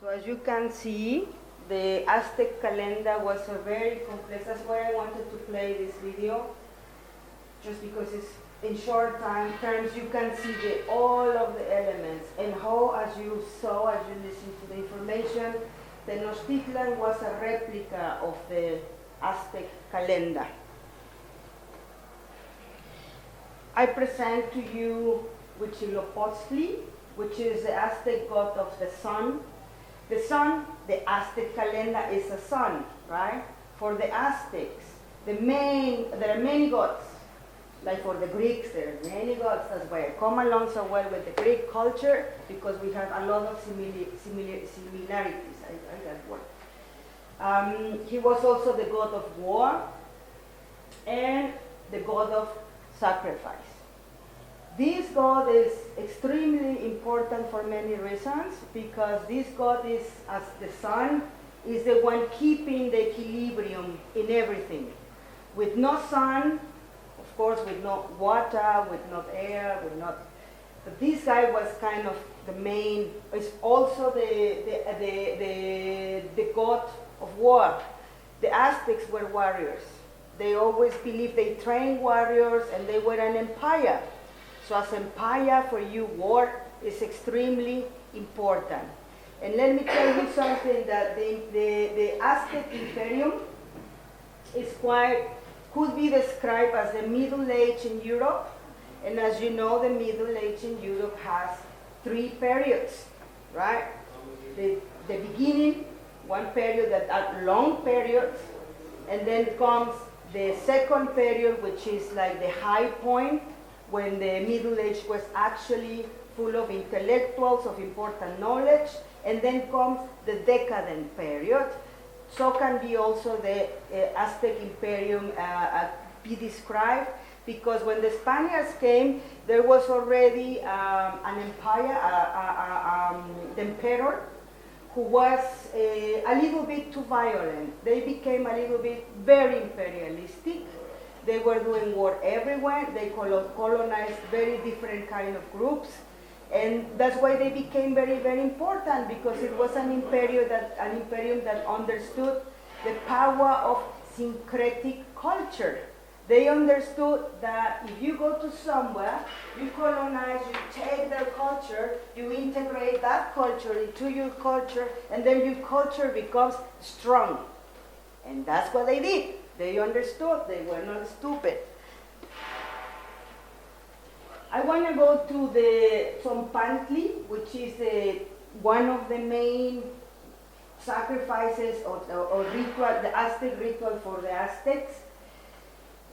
So as you can see, the Aztec calendar was a very complex. That's why I wanted to play this video, just because it's in short terms you can see all of the elements and how, as you saw, as you listened to the information, Tenochtitlan was a replica of the Aztec calendar. I present to you Huitzilopochtli, which is the Aztec god of the sun. The sun, the Aztec calendar is a sun, right? For the Aztecs, there are many gods. Like for the Greeks, there are many gods. That's why I come along so well with the Greek culture, because we have a lot of similarities. I that word. He was also the god of war and the god of sacrifice. This god is extremely important for many reasons, because this god is, as the sun, is the one keeping the equilibrium in everything. With no sun, of course, with no water, with no air, but this guy was kind of the main, is also the god of war. The Aztecs were warriors. They always believed they trained warriors and they were an empire. So as empire, for you, war is extremely important. And let me tell you something, that the Aztec Imperium could be described as the Middle Age in Europe. And as you know, the Middle Age in Europe has 3 periods, right? The beginning, one period that are long periods, and then comes the second period, which is like the high point, when the Middle Age was actually full of intellectuals, of important knowledge, and then comes the decadent period. So can be also the Aztec Imperium be described, because when the Spaniards came, there was already an empire, the emperor, who was a little bit too violent. They became a little bit very imperialistic. They were doing war everywhere. They colonized very different kind of groups. And that's why they became very, very important, because it was an imperium that understood the power of syncretic culture. They understood that if you go to somewhere, you colonize, you take their culture, you integrate that culture into your culture, and then your culture becomes strong. And that's what they did. They understood. They were not stupid. I want to go to the Tzompantli, which is one of the main sacrifices or ritual, the Aztec ritual for the Aztecs.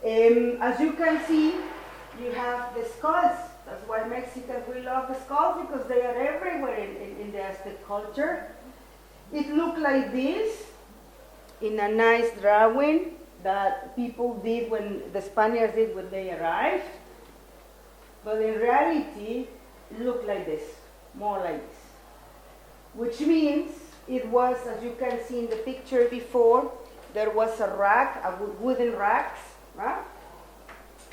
As you can see, you have the skulls. That's why Mexicans, we love the skulls, because they are everywhere in the Aztec culture. It looked like this in a nice drawing that people did when the Spaniards did when they arrived. But in reality, it looked like this, more like this. Which means it was, as you can see in the picture before, there was a rack, wooden racks, right?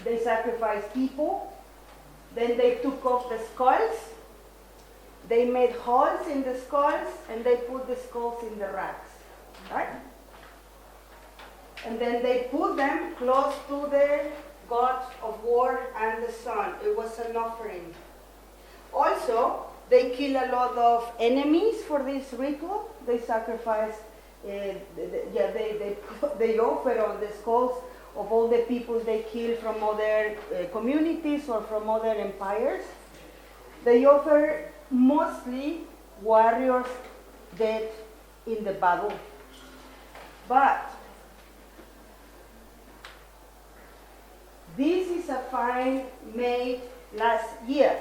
They sacrificed people. Then they took off the skulls. They made holes in the skulls, and they put the skulls in the racks, right? And then they put them close to the god of war and the sun. It was an offering. Also, they kill a lot of enemies for this ritual. They sacrifice, they offer on the skulls of all the people they kill from other communities or from other empires. They offer mostly warriors dead in the battle. But this is a find made last year.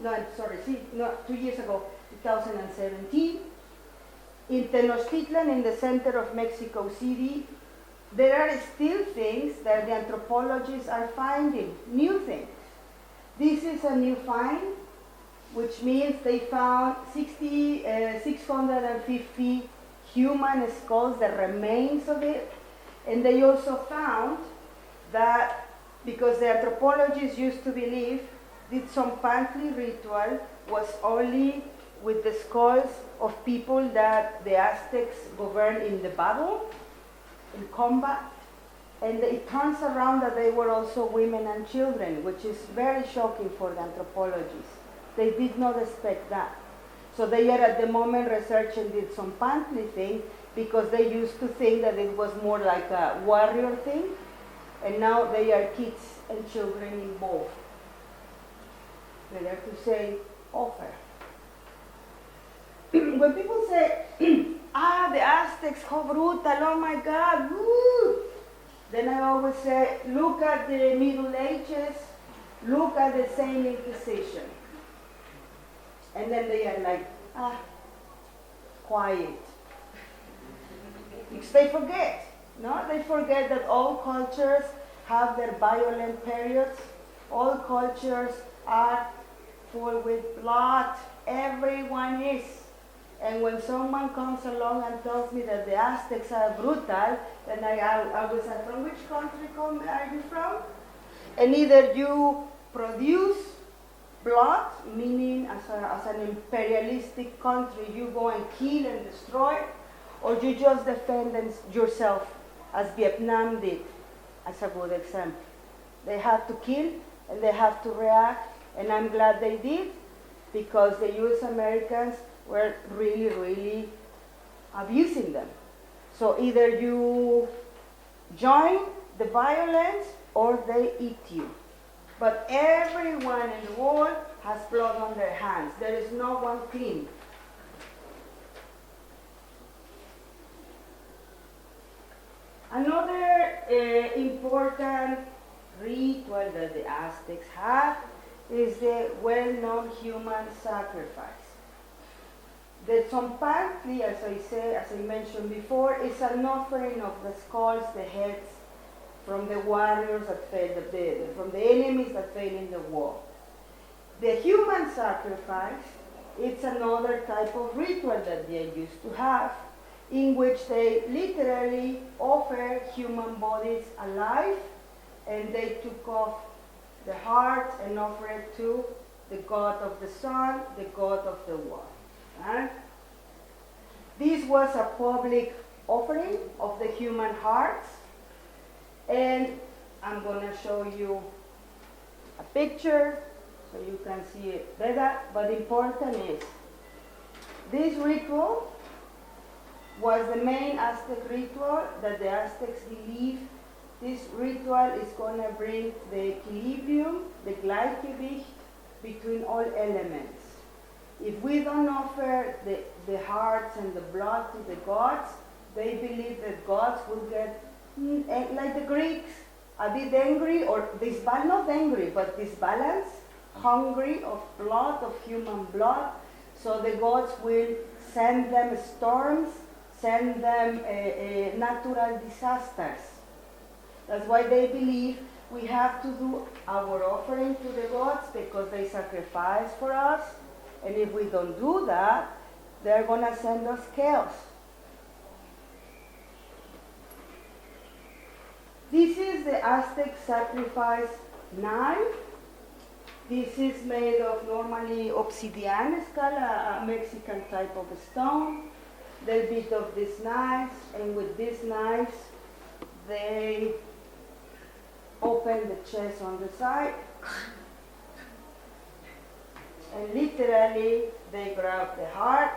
2 years ago, 2017. In Tenochtitlan, in the center of Mexico City, there are still things that the anthropologists are finding, new things. This is a new find, which means they found 650 human skulls, the remains of it. And they also found that, because the anthropologists used to believe this Tzompantli ritual was only with the skulls of people that the Aztecs governed in the battle, in combat. And it turns around that they were also women and children, which is very shocking for the anthropologists. They did not expect that. So they are at the moment researching did some pantry thing because they used to think that it was more like a warrior thing. And now they are kids and children involved. They are to say, offer. When people say, the Aztecs, how brutal, oh my God, woo! Then I always say, look at the Middle Ages, look at the same Inquisition. And then they are like, quiet. Because they forget, no? They forget that all cultures have their violent periods. All cultures are full with blood. Everyone is. And when someone comes along and tells me that the Aztecs are brutal, then I will say, from which country are you from? And either you produce blood, meaning as an imperialistic country, you go and kill and destroy, or you just defend yourself, as Vietnam did, as a good example. They have to kill and they have to react, and I'm glad they did, because the US Americans were really, really abusing them. So either you join the violence or they eat you. But everyone in the world has blood on their hands. There is no one clean. Another important ritual that the Aztecs have is the well-known human sacrifice. The Tzompantli, as I mentioned before, is an offering of the skulls, the heads, from the warriors that fell, from the enemies that fell in the war. The human sacrifice, it's another type of ritual that they used to have, in which they literally offer human bodies alive, and they took off the heart and offer it to the god of the sun, the god of the war. Right? This was a public offering of the human hearts, and I'm going to show you a picture so you can see it better. But important is, this ritual was the main Aztec ritual that the Aztecs believed. This ritual is going to bring the equilibrium, the Gleichgewicht between all elements. If we don't offer the hearts and the blood to the gods, they believe that gods will get, like the Greeks, a bit angry, or not angry, but disbalanced, hungry of blood, of human blood. So the gods will send them storms, send them natural disasters. That's why they believe we have to do our offering to the gods because they sacrifice for us. And if we don't do that, they're going to send us chaos. This is the Aztec sacrifice knife. This is made of normally obsidian, it's called a Mexican type of stone. They bit of these knives, and with these knives, they open the chest on the side. And literally, they grab the heart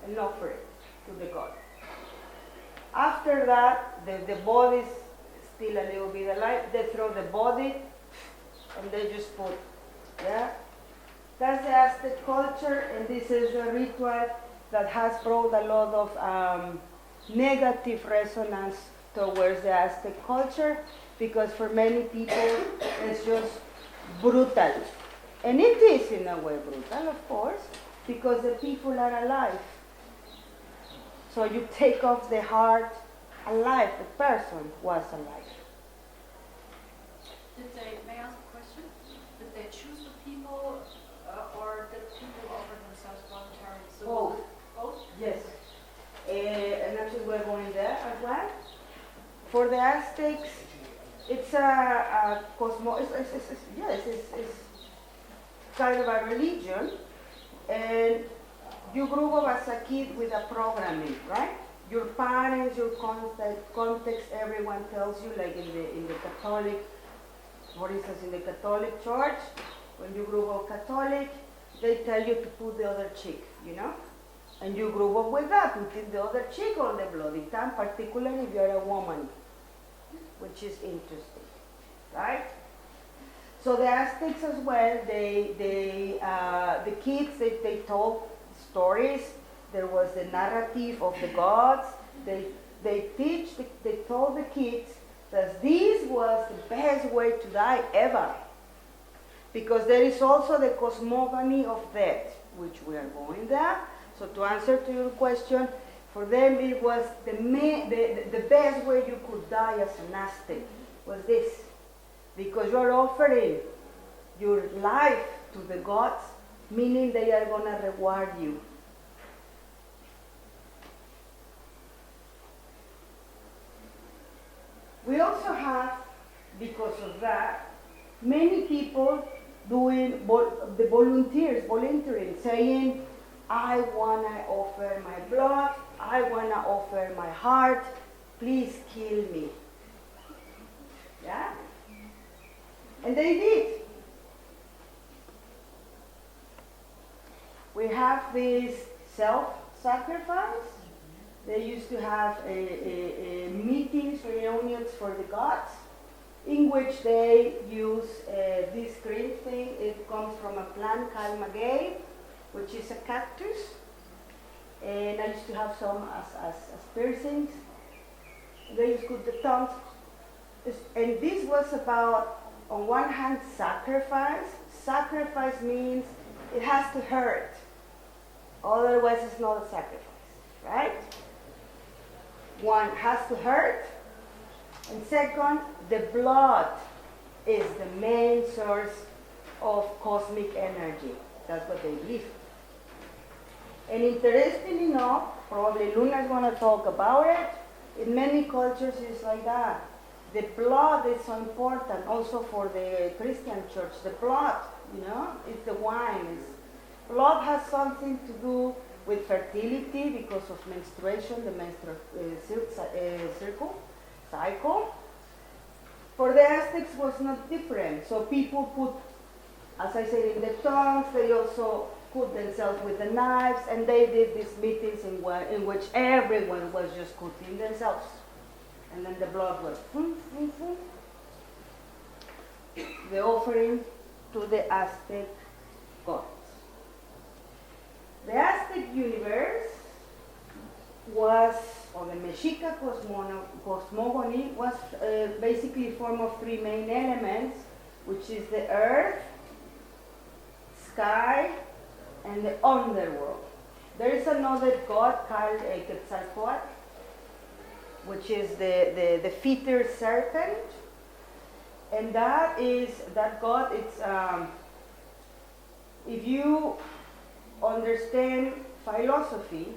and offer it to the god. After that, the body is still a little bit alive. They throw the body and they just put, yeah. That's the Aztec culture, and this is a ritual that has brought a lot of negative resonance towards the Aztec culture, because for many people it's just brutal. And it is in a way brutal, of course, because the people are alive. So you take off the heart alive, the person was alive. May I ask a question? Did they choose the people, or did people offer themselves voluntarily? So Both. Both? Yes. And actually we're going there as well. For the Aztecs, it's a kind of a religion, and you grew up as a kid with a programming, right? Your parents, your context, everyone tells you, like in the Catholic, for instance, in the Catholic Church, when you grew up Catholic, they tell you to put the other cheek, you know? And you grew up with that, putting the other cheek on the bloody tongue, particularly if you're a woman, which is interesting, right? So the Aztecs as well, the kids, they told stories. There was the narrative of the gods. They told the kids that this was the best way to die ever. Because there is also the cosmogony of death, which we are going there. So to answer to your question, for them it was the best way you could die as an Aztec was this. Because you are offering your life to the gods, meaning they are going to reward you. We also have, because of that, many people doing the volunteering, saying, I want to offer my blood, I want to offer my heart, please kill me. Yeah? And they did. We have this self-sacrifice. They used to have meetings, reunions for the gods, in which they use this green thing. It comes from a plant called maguey, which is a cactus. And I used to have some as piercings. They used to cut the tongues. And this was about, on one hand, sacrifice. Sacrifice means it has to hurt. Otherwise, it's not a sacrifice, right? One has to hurt. And second, the blood is the main source of cosmic energy. That's what they believe. And interestingly enough, probably Luna is going to talk about it, in many cultures it's like that. The blood is so important, also for the Christian church. The blood, it's the wine. Blood has something to do with fertility because of menstruation, the menstrual cycle. For the Aztecs was not different. So people put, as I said, in the tongues, they also cut themselves with the knives, and they did these meetings in which everyone was just cutting themselves. And then the blood was the offering to the Aztec gods. The Aztec universe was, or the Mexica cosmogony, was basically a form of three main elements, which is the earth, sky, and the underworld. There is another god called Quetzalcoatl, which is the feathered serpent, and that god, it's if you understand philosophy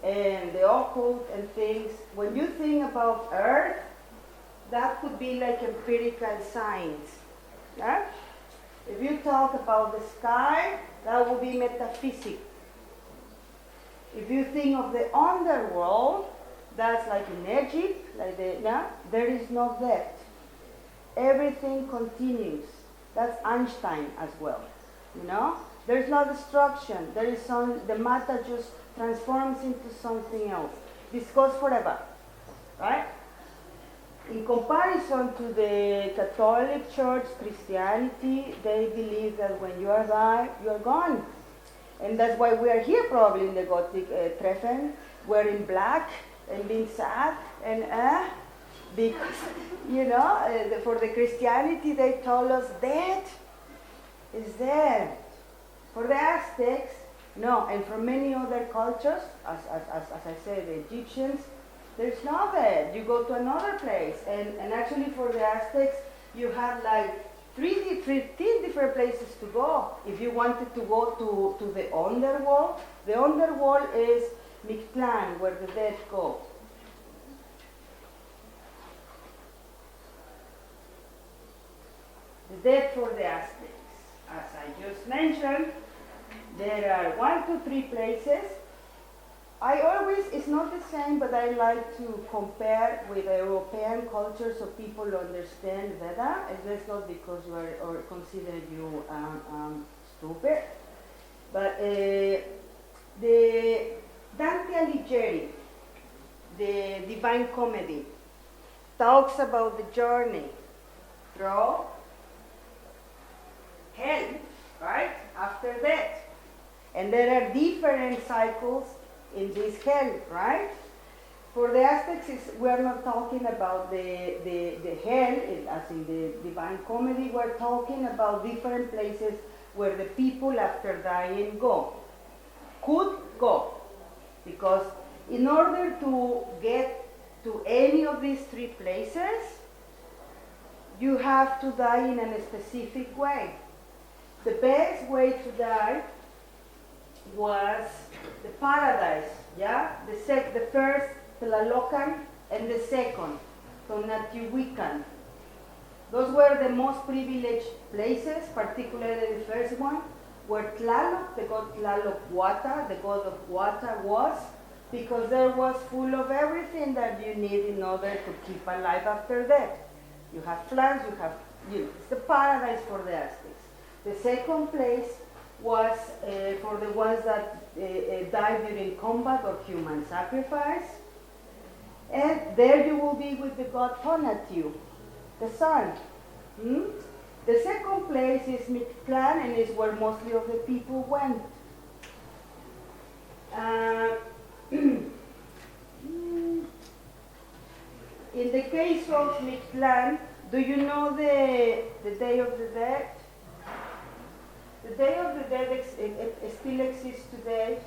and the occult and things, when you think about earth, that could be like empirical science. Yeah? If you talk about the sky, that would be metaphysics. If you think of the underworld, that's like in Egypt, there is no death. Everything continues. That's Einstein as well. There's no destruction. The matter just transforms into something else. This goes forever, right? In comparison to the Catholic Church, Christianity, they believe that when you are died, you are gone. And that's why we are here probably in the Gothic Treffen, wearing black and being sad and because, for the Christianity, they told us death is dead. For the Aztecs, no, and for many other cultures, as I said, the Egyptians, there's no death. You go to another place. And actually for the Aztecs, you had like 13 different places to go. If you wanted to go to the underworld is Mictlan, where the dead go. The dead for the Aztecs. as I just mentioned, there are 1 to 3 places. I always, it's not the same, but I like to compare with European culture so people understand Veda, and that's not because we are, or consider you stupid. But the Dante Alighieri, the Divine Comedy, talks about the journey through hell, right, after death. And there are different cycles in this hell, right? For the Aztecs, we are not talking about the hell, as in the Divine Comedy, we're talking about different places where the people after dying could go. Because in order to get to any of these 3 places, you have to die in a specific way. The best way to die was the paradise, yeah? The first, Tlalocan, and the second, Tonatiuhcan. Those were the most privileged places, particularly the first one, where Tlaloc, the god Tlaloc-Huata, the god of Huata, was, because there was full of everything that you need in order to keep alive after death. You have plants, you have, it's the paradise for the Aztecs. The second place was for the ones that died during combat or human sacrifice. And there you will be with the god Tonatiuh, the sun. The second place is Mictlán, and is where mostly of the people went. In the case of Mictlán, do you know the Day of the Dead? The Day of the Dead still exists today.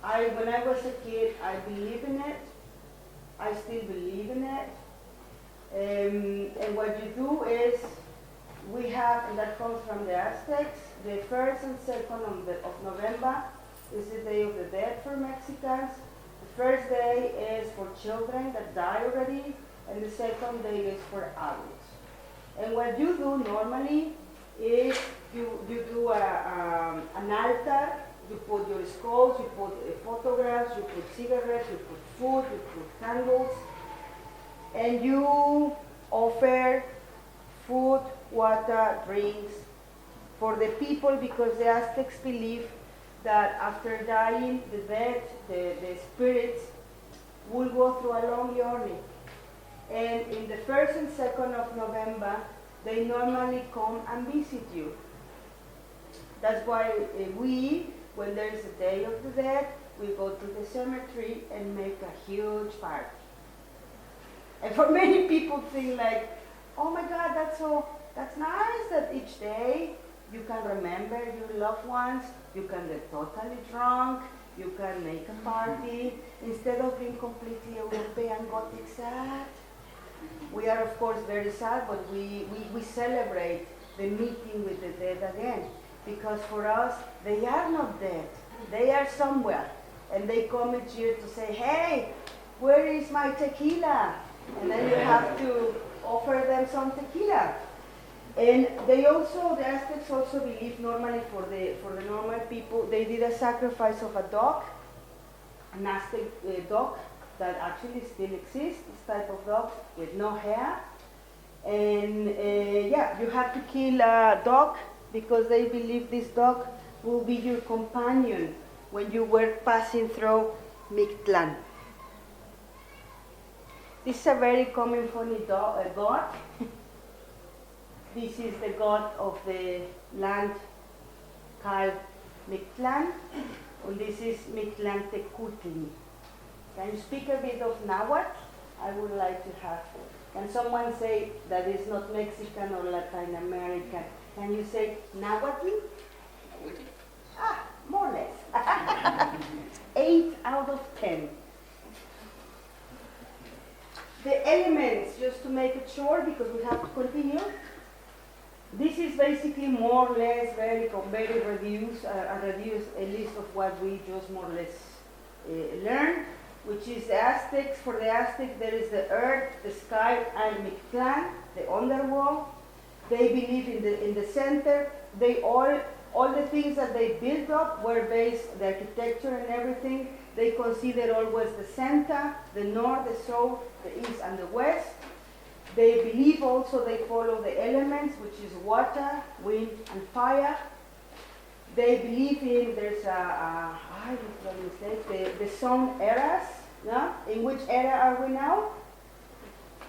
When I was a kid, I believed in it. I still believe in it. And what you do is, we have, and that comes from the Aztecs, the 1st and 2nd of November is the Day of the Dead for Mexicans. The first day is for children that die already, and the second day is for adults. And what you do normally is you do an altar, you put your skulls, you put photographs, you put cigarettes, you put food, you put candles, and you offer food, water, drinks for the people, because the Aztecs believe that after dying, the dead, the spirits will go through a long journey. And in the 1st and 2nd of November, they normally come and visit you. That's why when there is a Day of the Dead, we go to the cemetery and make a huge party. And for many people think like, oh my God, that's nice that each day you can remember your loved ones, you can get totally drunk, you can make a party, instead of being completely European Gothic sad. We are of course very sad, but we celebrate the meeting with the dead again. Because for us, they are not dead. They are somewhere. And they come each year to say, hey, where is my tequila? And then you have to offer them some tequila. And the Aztecs also believe normally for the normal people, they did a sacrifice of a dog, an Aztec dog that actually still exists, this type of dog with no hair. And you have to kill a dog because they believe this dog will be your companion when you were passing through Mictlán. This is a very common funny god. This is the god of the land called Mictlán, and this is Mictlantecutli. Can you speak a bit of Nahuatl? I would like to have. Can someone say that is not Mexican or Latin American? Can you say Nahuatl? More or less. 8 out of 10. The elements, just to make it short because we have to continue. This is basically more or less very reduced, a list of what we just more or less learned, which is the Aztecs. For the Aztecs, there is the earth, the sky, and Mictlán, the underworld. They believe in the center they all the things that they built up were based, the architecture and everything, they consider always the center, the north, the south, the east, and the west. They believe also they follow the elements, which is water, wind, and fire. They believe in, there's the sun eras. No? In which era are we now?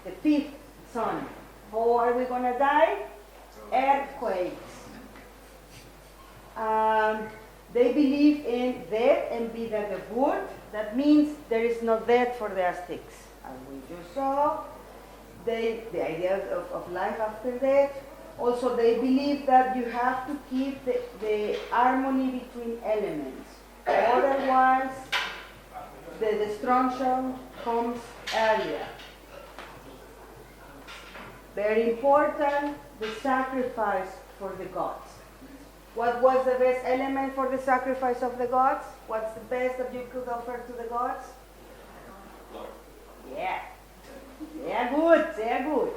The fifth sun. How are we going to die? Earthquakes. They believe in death and vida de wood. That means there is no death for the Aztecs. As we just saw, the idea of life after death. Also, they believe that you have to keep the harmony between elements. Otherwise, the destruction comes earlier. Very important, the sacrifice for the gods. What was the best element for the sacrifice of the gods? What's the best that you could offer to the gods? Yeah. They're good, they're good.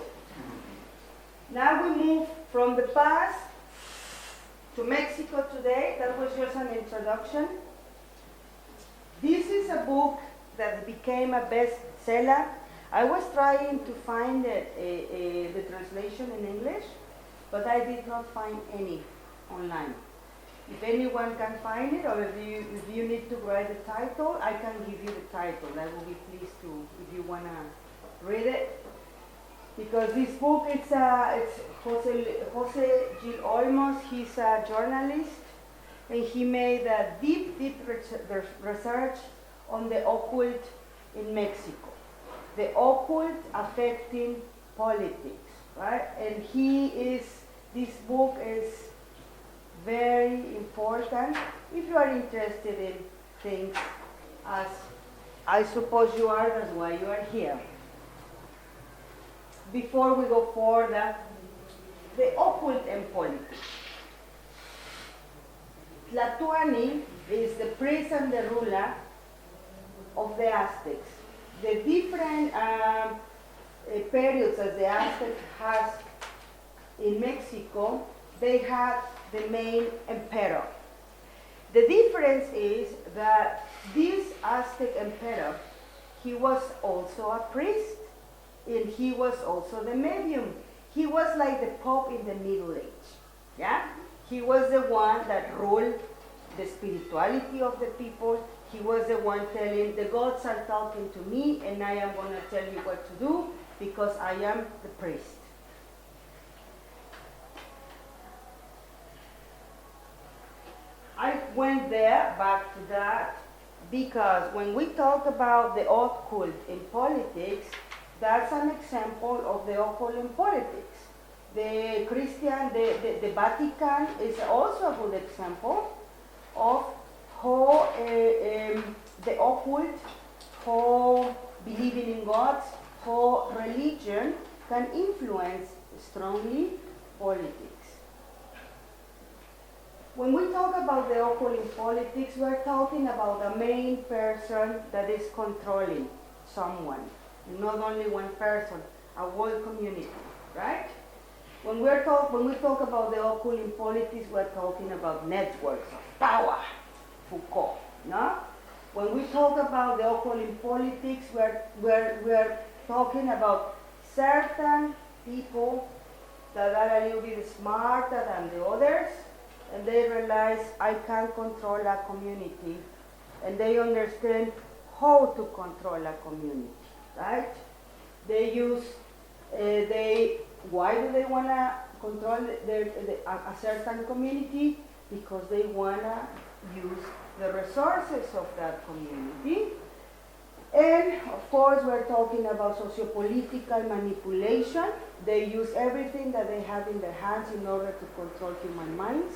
Now we move from the past to Mexico today. That was just an introduction. This is a book that became a bestseller. I was trying to find the translation in English, but I did not find any online. If anyone can find it, or if you need to write the title, I can give you the title. I will be pleased to, if you want to read it. Because this book, it's Jose Gil Olmos. He's a journalist, and he made a deep research on the occult in Mexico. The occult affecting politics, right? And this book is very important if you are interested in things, as I suppose you are, that's why you are here. Before we go further, the occult and politics. Tlatoani is the priest and the ruler of the Aztecs. The different periods that the Aztecs has in Mexico, they had the main emperor. The difference is that this Aztec emperor, he was also a priest, and he was also the medium. He was like the Pope in the Middle Age. Yeah? He was the one that ruled the spirituality of the people. He was the one telling, the gods are talking to me, and I am going to tell you what to do because I am the priest. I went there, back to that, because when we talk about the occult in politics, that's an example of the occult in politics. The Vatican is also a good example of how the occult, how believing in gods, how religion can influence strongly politics. When we talk about the occult in politics, we're talking about a main person that is controlling someone. Not only one person, a whole community, right? When we talk about the occult in politics, we're talking about networks of power, Foucault, no? When we talk about the occult in politics, we're talking about certain people that are a little bit smarter than the others, and they realize I can control a community, and they understand how to control a community, right? They use, why do they want to control a certain community? Because they want to use the resources of that community. And of course, we're talking about sociopolitical manipulation. They use everything that they have in their hands in order to control human minds.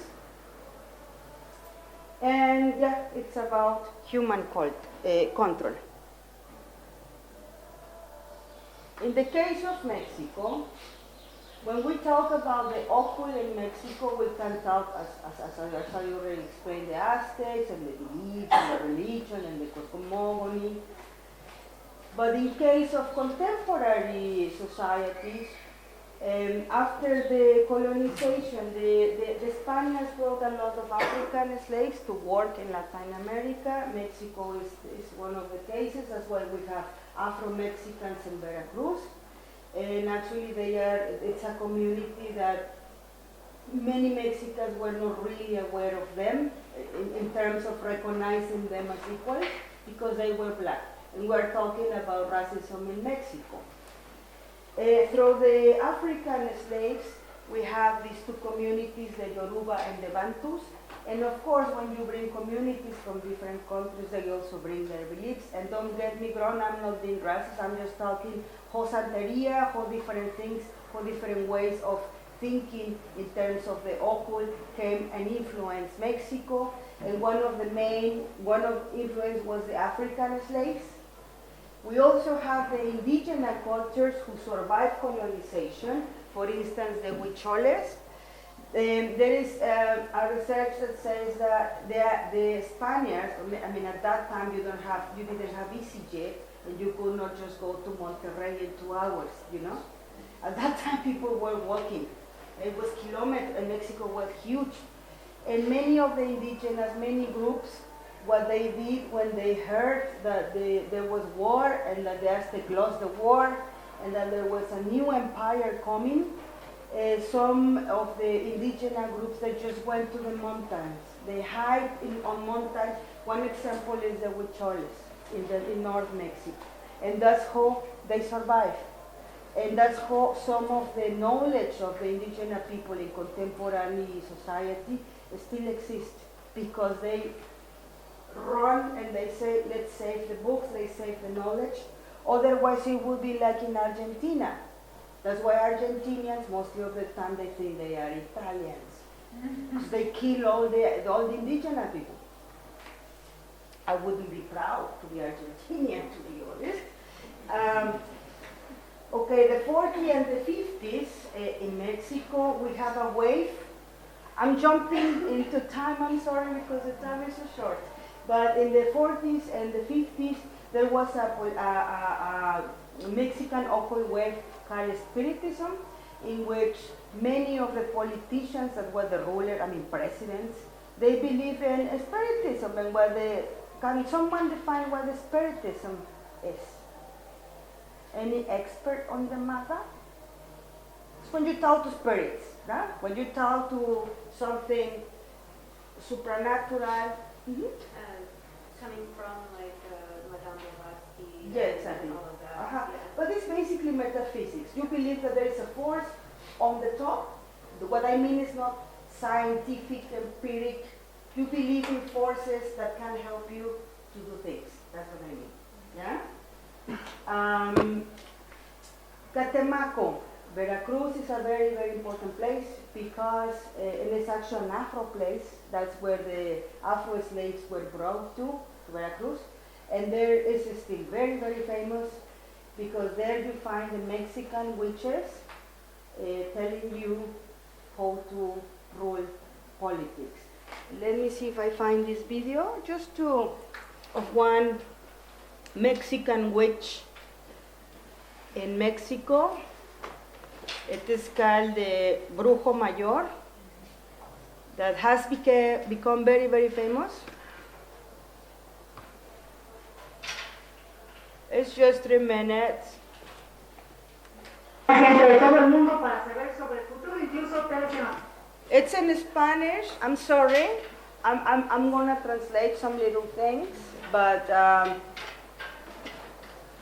And yeah, it's about human control. In the case of Mexico, when we talk about the occult in Mexico, we can talk, as I already explained, the Aztecs and the beliefs and the religion and the cosmogony. But in case of contemporary societies, After the colonization, the Spaniards brought a lot of African slaves to work in Latin America. Mexico is one of the cases. That's why we have Afro-Mexicans in Veracruz. And actually it's a community that many Mexicans were not really aware of them in terms of recognizing them as equal because they were black. And we're talking about racism in Mexico. Through the African slaves, we have these two communities, the Yoruba and the Bantus. And of course, when you bring communities from different countries, they also bring their beliefs. And don't get me wrong, I'm not being racist, I'm just talking how Santeria, how different things, how different ways of thinking in terms of the occult came and influenced Mexico. And one of influence was the African slaves. We also have the indigenous cultures who survived colonization, for instance, the Huicholes. There is a research that says that the Spaniards, I mean, at that time you didn't have EasyJet, and you could not just go to Monterrey in 2 hours, you know? At that time people were walking. It was kilometers, and Mexico was huge. And many of the indigenous, many groups, what they did when they heard that there was war and that the Aztec lost the war and that there was a new empire coming, some of the indigenous groups, they just went to the mountains. They hide on mountains. One example is the Huicholes in North Mexico. And that's how they survive. And that's how some of the knowledge of the indigenous people in contemporary society still exists, because they run and they say, let's save the books, they save the knowledge. Otherwise it would be like in Argentina. That's why Argentinians, mostly of the time, they think they are Italians. Because they kill all the indigenous people. I wouldn't be proud to be Argentinian, to be honest. Okay, the 40s and the 50s in Mexico, we have a wave. I'm jumping into time, I'm sorry, because the time is so short. But in the 40s and the 50s, there was a Mexican occult wave called Spiritism, in which many of the politicians that were the ruler, presidents, they believe in Spiritism. And can someone define what the Spiritism is? Any expert on the matter? It's when you talk to spirits, right? When you talk to something supernatural. Mm-hmm. Coming from like Madame Blavatsky. Yeah, exactly. And all of that. Uh-huh. Yeah. But it's basically metaphysics. You believe that there is a force on the top. What I mean is not scientific, empiric. You believe in forces that can help you to do things. That's what I mean. Yeah? Catemaco, Veracruz is a very, very important place because it is actually an Afro place. That's where the Afro slaves were brought to Veracruz. And there is still very, very famous because there you find the Mexican witches telling you how to rule politics. Let me see if I find this video of one Mexican witch in Mexico. It is called the Brujo Mayor, that has become very, very famous. It's just 3 minutes. It's in Spanish. I'm sorry. I'm gonna translate some little things, but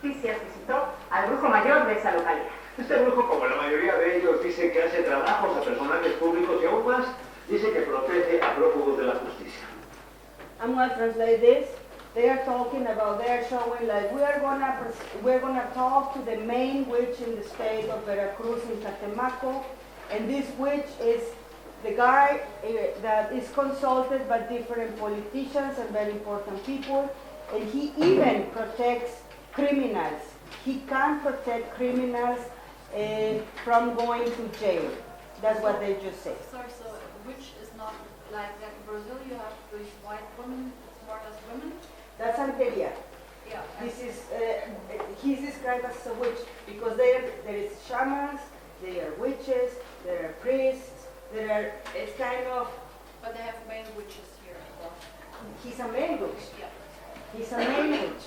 visitó al brujo mayor de esa localidad. Este brujo, como la mayoría de ellos, dice que hace trabajos a personajes públicos y aún más, dice que protege a prófugos de la justicia. I'm going to translate this. They are talking about, they are showing like, we're gonna talk to the main witch in the state of Veracruz in Catemaco, and this witch is the guy that is consulted by different politicians and very important people, and he even protects criminals. He can protect criminals from going to jail. That's what they just say. Sorry, so witch is not like that. In Brazil, you have these white women, it's more as women. That's Santeria. Yeah. This is, he's described as a witch because there is shamans, There are witches, there are priests, it's kind of, But they have male witches here. Well, he's a male witch. yeah. He's a male witch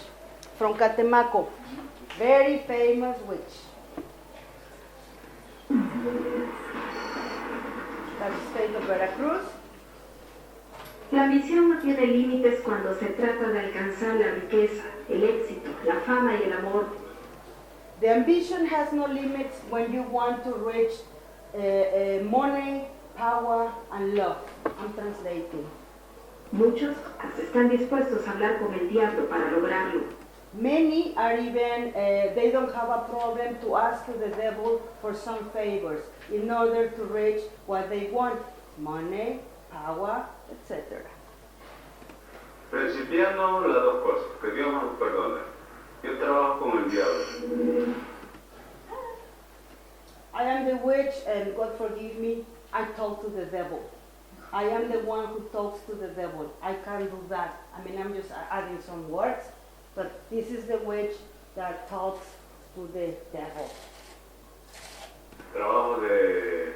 from Catemaco, very famous witch. That's the state of Veracruz. La ambición no tiene límites cuando se trata de alcanzar la riqueza, el éxito, la fama y el amor. The ambition has no limits when you want to reach money, power, and love. I'm translating. Muchos hasta están dispuestos a hablar con el diablo para lograrlo. Many are even, they don't have a problem to ask to the devil for some favors in order to reach what they want, money, power, etc. Principiando las dos cosas, que Dios nos perdone. Yo trabajo con el diablo. I am the witch, and God forgive me, I talk to the devil. I am the one who talks to the devil. I can't do that. I mean, I'm just adding some words, but this is the witch that talks to the devil. Trabajo de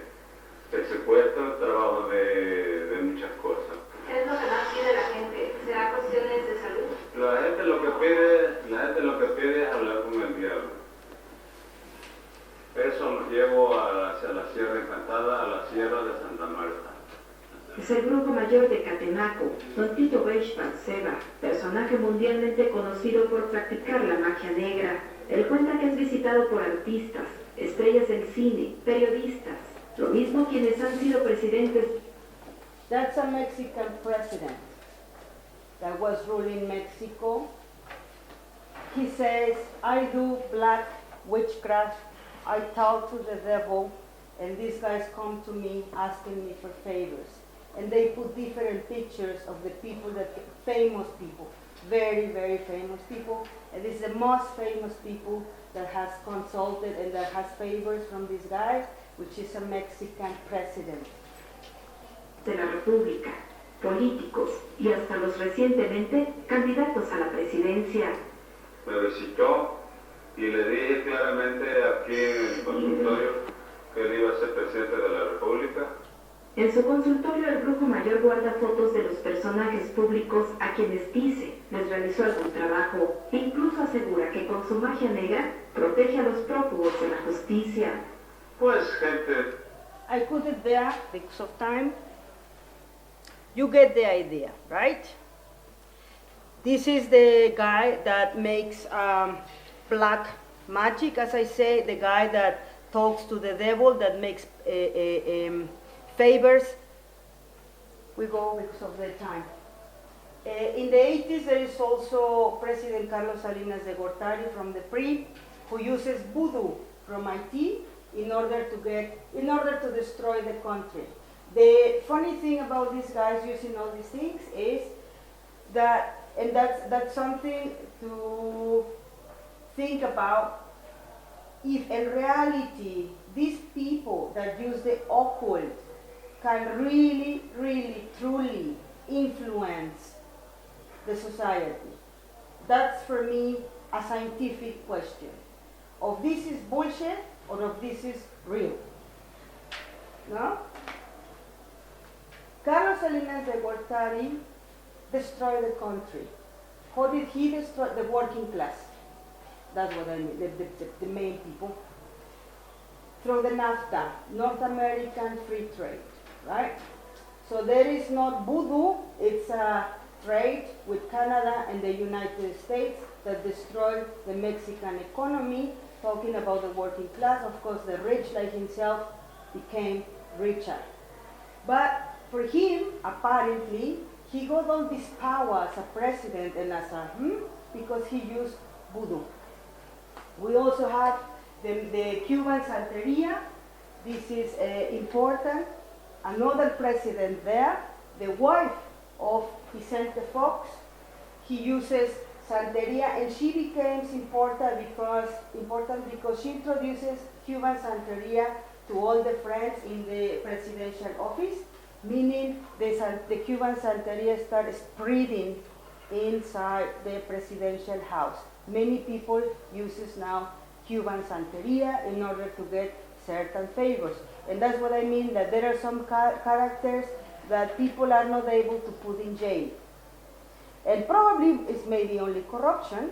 secuestro, trabajo de muchas cosas. ¿Qué es lo que más pide la gente? ¿Será cuestiones de salud? La gente lo que pide es hablar con el diablo. Eso nos llevo hacia la Sierra Encantada, a la Sierra de Santa Muerte. Es el brujo mayor de Catemaco, Don Tito Seba, personaje mundialmente conocido por practicar la magia negra. Él cuenta que es visitado por artistas, estrellas del cine, periodistas, lo mismo quienes han sido presidentes. That's a Mexican president that was ruling Mexico. He says, I do black witchcraft, I talk to the devil, and these guys come to me asking me for favors. And they put different pictures of the people, famous people, very, very famous people. And this is the most famous people that has consulted and that has favors from this guy, which is a Mexican president. De la República, políticos y hasta los recientemente candidatos a la presidencia. Me visitó y le dije claramente aquí en el consultorio que él iba a ser presidente de la República. En su consultorio el brujo mayor guarda fotos de los personajes públicos a quienes dice les realizó algún trabajo e incluso asegura que con su magia negra protege a los prófugos de la justicia. Pues gente. I put it there because of time. You get the idea, right? This is the guy that makes black magic, as I say, the guy that talks to the devil, that makes favors. We go because of the time. In the 80s, there is also President Carlos Salinas de Gortari from the PRI, who uses voodoo from Haiti in order to destroy the country. The funny thing about these guys using all these things is that, and that's something to think about, if in reality these people that use the occult can really, really, truly influence the society. That's for me a scientific question. Of this is bullshit or of this is real. No? Carlos Salinas de Gortari destroyed the country. How did he destroy the working class? That's what I mean, the main people. Through the NAFTA, North American Free Trade, right? So there is not voodoo, it's a trade with Canada and the United States that destroyed the Mexican economy, talking about the working class. Of course, the rich like himself became richer. But for him, apparently, he got all this power as a president and as a, because he used voodoo. We also have the Cuban Santeria. This is important. Another president there, the wife of Vicente Fox, he uses Santeria, and she becomes important because she introduces Cuban Santeria to all the friends in the presidential office, meaning the Cuban Santeria started spreading inside the presidential house. Many people uses now Cuban Santeria in order to get certain favors. And that's what I mean, that there are some characters that people are not able to put in jail. And probably it's maybe only corruption,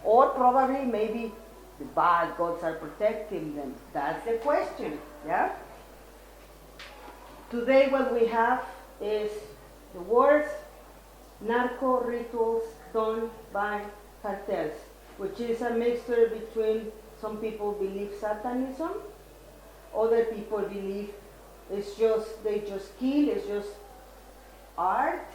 or probably maybe the bad gods are protecting them. That's the question, yeah? Today what we have is the worst narco rituals done by cartels, which is a mixture between some people believe Satanism, other people believe it's just, they just kill, it's just art.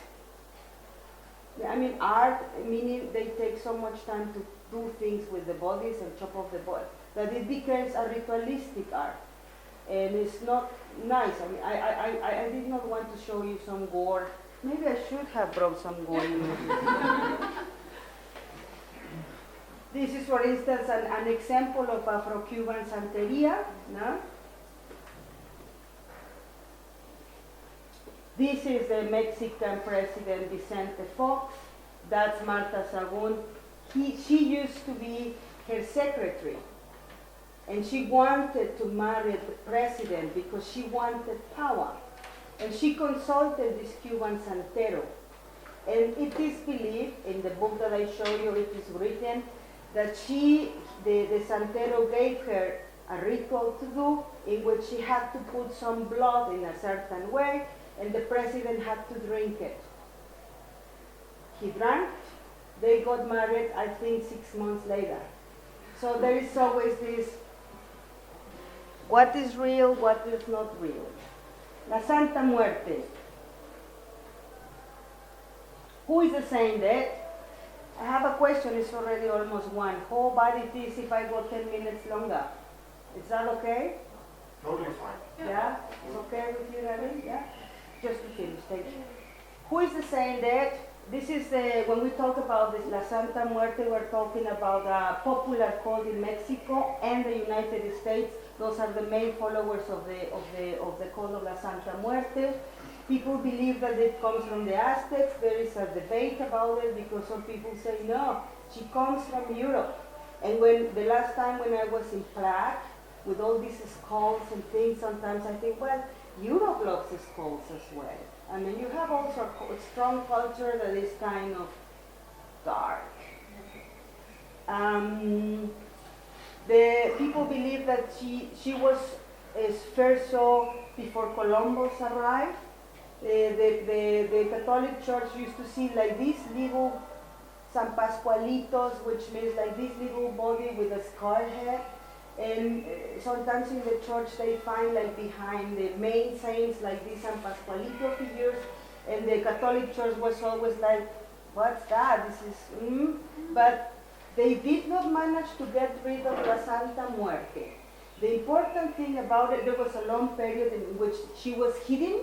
I mean, art, meaning they take so much time to do things with the bodies and chop off the body, that it becomes a ritualistic art. And it's not nice. I mean, I did not want to show you some gore. Maybe I should have brought some gore images. This is, for instance, an example of Afro-Cuban Santeria. No? This is the Mexican president Vicente Fox. That's Marta Sagun. She used to be her secretary. And she wanted to marry the president because she wanted power. And she consulted this Cuban Santero. And it is believed, in the book that I show you, it is written, that the Santero gave her a ritual to do in which she had to put some blood in a certain way, and the president had to drink it. He drank, they got married, I think 6 months later. So there is always this, what is real, what is not real. La Santa Muerte. Who is the saint dead? I have a question, it's already almost 1. How bad it is if I go 10 minutes longer? Is that okay? Totally fine. Yeah? It's okay with you, Ravi? Yeah? Just to finish, thank you. Who is the saint dead? This is when we talk about this La Santa Muerte, we're talking about a popular cult in Mexico and the United States. Those are the main followers of the cult of La Santa Muerte. People believe that it comes from the Aztecs. There is a debate about it because some people say no, she comes from Europe. And when the last time when I was in Prague with all these skulls and things, sometimes I think, well, Europe loves skulls as well. I mean, you have also a strong culture that is kind of dark. The people believe that she was first saw before Columbus arrived. The Catholic Church used to see like these little San Pascualitos, which means like this little body with a skull head. And sometimes in the church they find like behind the main saints like these San Pascualito figures, and the Catholic Church was always like, what's that? This is, But they did not manage to get rid of La Santa Muerte. The important thing about it, there was a long period in which she was hidden,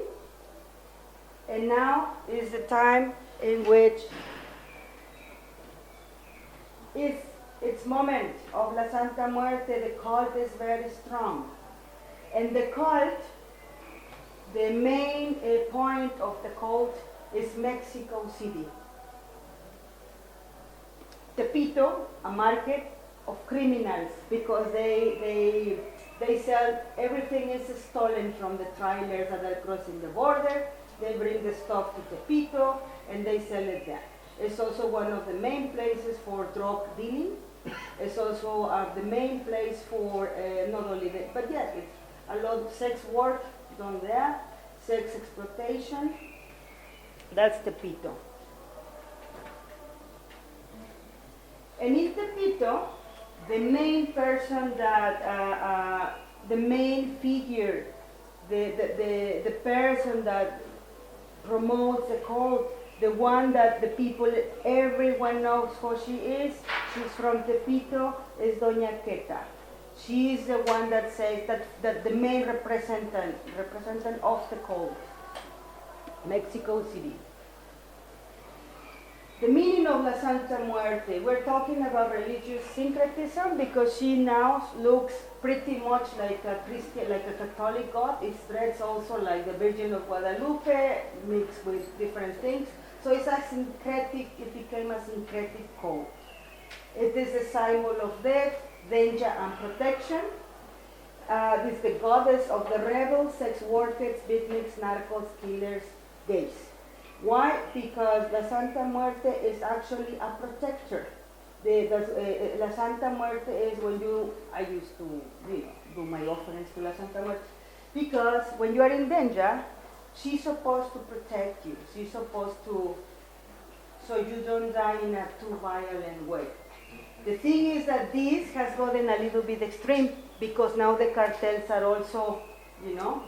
and now is the time in which it's moment of La Santa Muerte. The cult is very strong. And the cult, the main point of the cult is Mexico City. Tepito, a market of criminals, because they sell, everything is stolen from the trailers that are crossing the border. They bring the stuff to Tepito and they sell it there. It's also one of the main places for drug dealing. It's also the main place for not only that, but yeah, it's a lot of sex work done there, sex exploitation. That's Tepito. And in Tepito, the main person that, the main figure, the person that promotes the cult, the one that the people, everyone knows who she is, she's from Tepito, is Doña Queta. She is the one that says that the main representative of the cult, Mexico City. The meaning of La Santa Muerte, we're talking about religious syncretism because she now looks pretty much like a Christian, like a Catholic god. It's dressed also like the Virgin of Guadalupe, mixed with different things. So it's a syncretic, it became a syncretic cult. It is a symbol of death, danger, and protection. This is the goddess of the rebels, sex workers, beatniks, narcos, killers, gays. Why? Because la Santa Muerte is actually a protector. La Santa Muerte is when I used to do my offerings to la Santa Muerte. Because when you are in danger, she's supposed to protect you. She's supposed to, so you don't die in a too violent way. The thing is that this has gotten a little bit extreme because now the cartels are also,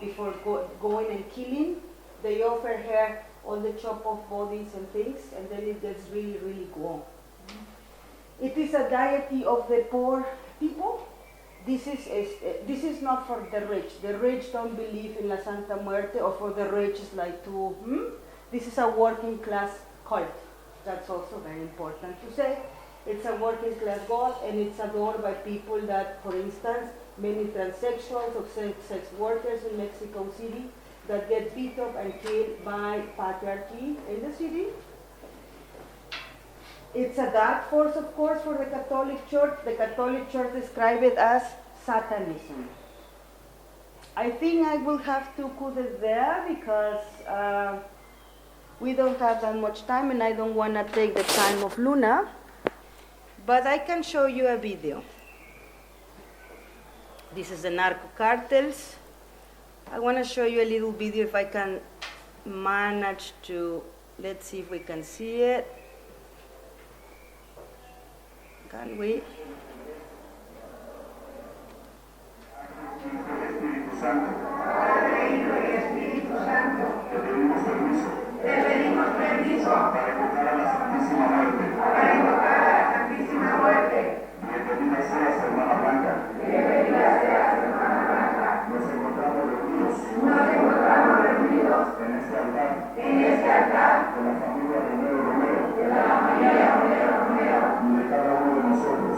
before going and killing, they offer her all the chop off bodies and things, and then it gets really, really cool. It is a deity of the poor people. This is not for the rich. The rich don't believe in la Santa Muerte, or for the rich it's like this is a working class cult. That's also very important to say. It's a working class god, and it's adored by people that, for instance, many transsexuals or sex workers in Mexico City that get beat up and killed by patriarchy in the city. It's a dark force, of course, for the Catholic Church. The Catholic Church describes it as Satanism. I think I will have to put it there because we don't have that much time and I don't want to take the time of Luna. But I can show you a video. This is the narco cartels. I want to show you a little video if I can manage to, let's see if we can see it. Can we? Te pedimos permiso para invocar a la Santísima Muerte. Bienvenida seas, hermana Blanca. Nos encontramos reunidos en este altar de la familia Romero y de cada uno de nosotros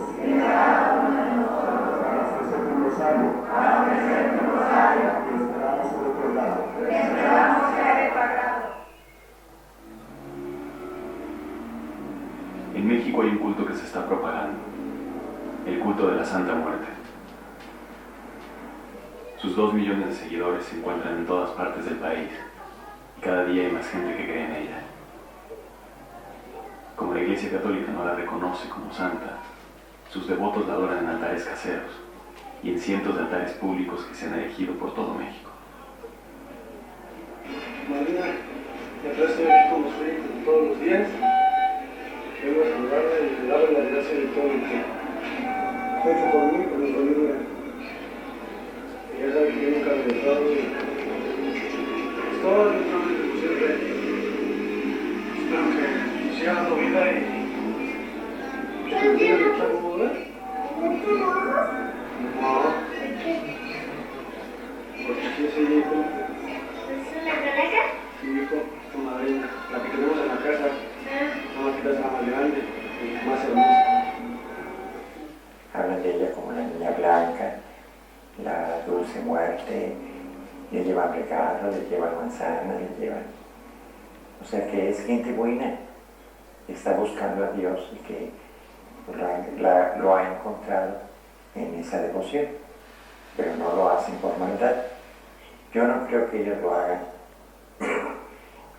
para ofrecerte un rosario que esperamos por otro lado. En México hay un culto que se está propagando, el culto de la Santa Muerte. Sus 2 millones de seguidores se encuentran en todas partes del país y cada día hay más gente que cree en ella. Como la Iglesia Católica no la reconoce como santa, sus devotos la adoran en altares caseros y en cientos de altares públicos que se han erigido por todo México. Marina, ya estoy aquí con usted todos los días. Vengo a saludarle y darle las gracias de todo lo que ha hecho por mí y por mi familia. Y ya sabe que yo nunca me he dejado y todo el trabajo que siempre. Espero que siga dando vida y que me diga que está como ver. No. Porque aquí es el hijo. ¿Es una coneja? Sí, hijo, tu madrina, la que tenemos en la casa. La más grande y más hermosa. Hablan de ella como la niña blanca, la dulce muerte, le llevan regalos, le llevan manzanas, le llevan... O sea que es gente buena, que está buscando a Dios y que lo ha encontrado en esa devoción, pero no lo hacen por maldad. Yo no creo que ellos lo hagan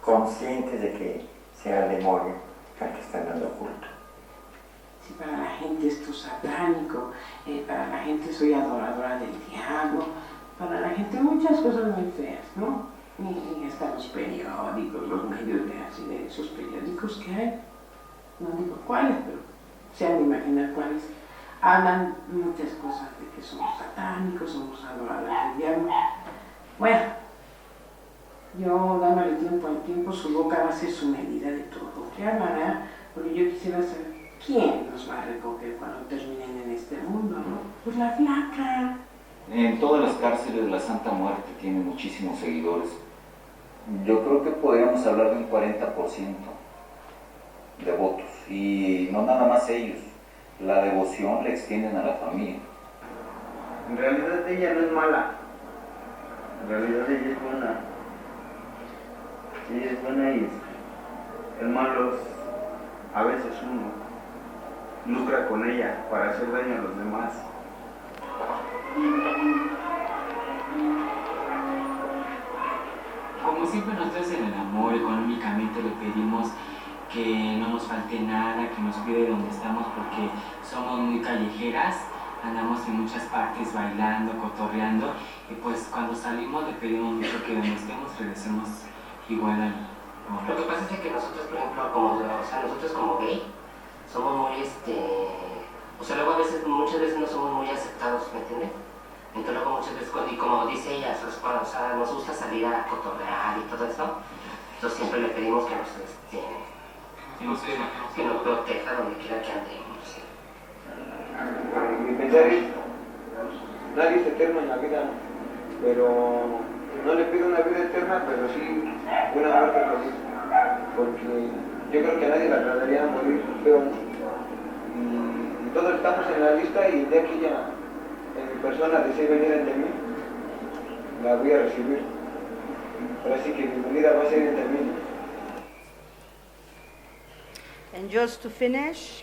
conscientes de que sea el demonio al que están dando culto. Si para la gente esto es satánico, para la gente soy adoradora del diablo, para la gente muchas cosas muy feas, ¿no? Y hasta los periódicos, los medios de esos periódicos que hay, no digo cuáles, pero se han de imaginar cuáles, hablan muchas cosas de que somos satánicos, somos adoradores del diablo. Bueno, yo dándole tiempo al tiempo, su boca va a ser su medida de todo lo que hablará, porque yo quisiera saber quién nos va a recoger cuando terminen en este mundo, ¿no? Pues la flaca. En todas las cárceles la Santa Muerte tiene muchísimos seguidores. Yo creo que podríamos hablar de un 40% de votos, y no nada más ellos, la devoción la extienden a la familia. En realidad ella no es mala, en realidad ella es buena. Ella es buena y el malo es, a veces uno lucra con ella para hacer daño a los demás. solamente le pedimos que no nos falte nada, que nos cuide donde estamos porque somos muy callejeras, andamos en muchas partes bailando, cotorreando y pues cuando salimos le pedimos mucho que donde estemos regresemos igual al amor. Lo que pasa es que nosotros, por ejemplo, nosotros como gay, somos muy luego a veces, muchas veces no somos muy aceptados, ¿me entiendes? Entonces luego muchas veces, y como dice ella, nos gusta salir a cotorrear y todo eso, entonces siempre le pedimos que nos proteja donde quiera que andemos. Mi pensar es, nadie es eterno en la vida, pero no le pido una vida eterna, pero sí una muerte feliz, porque yo creo que a nadie le agradaría morir feo, ¿no? Y todos estamos en la lista y de aquí ya en mi persona desea venir ante mí, la voy a recibir. Pero así que mi venida va a ser ante mí. And just to finish,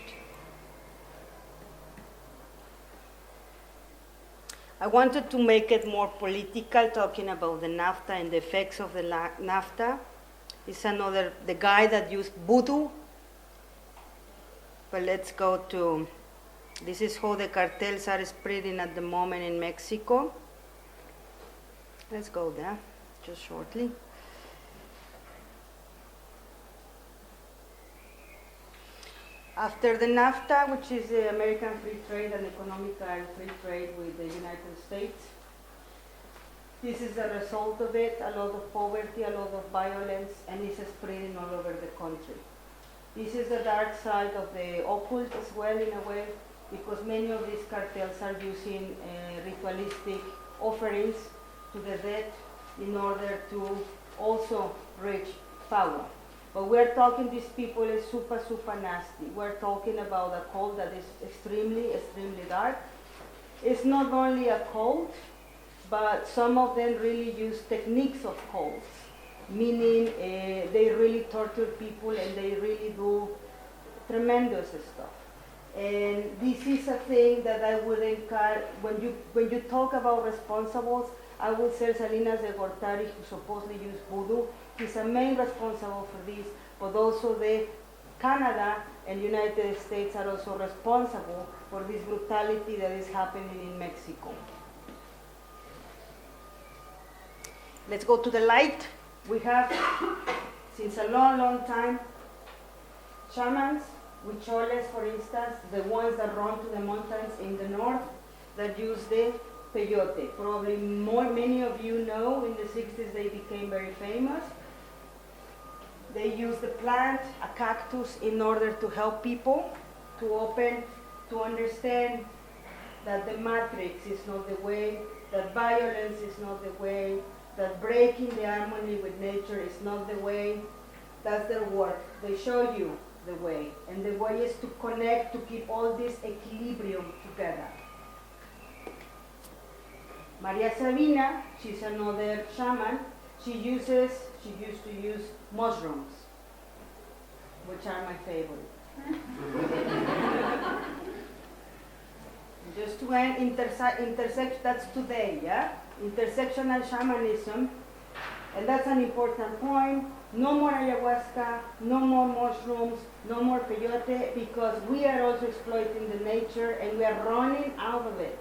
I wanted to make it more political, talking about the NAFTA and the effects of the NAFTA. It's the guy that used voodoo. But let's go to, this is how the cartels are spreading at the moment in Mexico. Let's go there, just shortly. After the NAFTA, which is the American Free Trade and Economical Free Trade with the United States, this is the result of it, a lot of poverty, a lot of violence, and it's spreading all over the country. This is the dark side of the occult as well, in a way, because many of these cartels are using ritualistic offerings to the dead in order to also reach power. But we're talking, these people is super, super nasty. We're talking about a cult that is extremely, extremely dark. It's not only a cult, but some of them really use techniques of cults, meaning they really torture people and they really do tremendous stuff. And this is a thing that I would encourage, when you talk about responsibles, I would say Salinas de Gortari, who supposedly used voodoo, he's a main responsible for this, but also Canada and United States are also responsible for this brutality that is happening in Mexico. Let's go to the light. We have, since a long, long time, shamans, huicholes, for instance, the ones that run to the mountains in the north, that use the peyote. Probably many of you know, in the 60s they became very famous. They use the plant, a cactus, in order to help people to understand that the matrix is not the way, that violence is not the way, that breaking the harmony with nature is not the way. That's their work. They show you the way. And the way is to connect, to keep all this equilibrium together. Maria Sabina, she's another shaman. She used to use mushrooms, which are my favorite. Just to end, intersect, that's today, yeah? Intersectional shamanism, and that's an important point. No more ayahuasca, no more mushrooms, no more peyote, because we are also exploiting the nature and we are running out of it.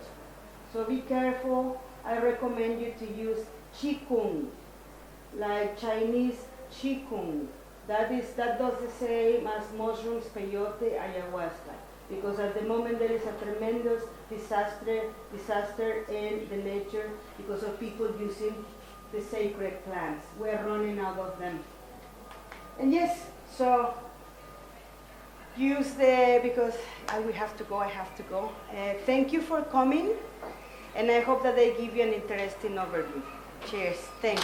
So be careful. I recommend you to use qigong, like Chinese qigong. That does the same as mushrooms, peyote, ayahuasca. Because at the moment there is a tremendous disaster in the nature because of people using the sacred plants. We're running out of them. And yes, so because I have to go. Thank you for coming, and I hope that they give you an interesting overview. Cheers, thanks.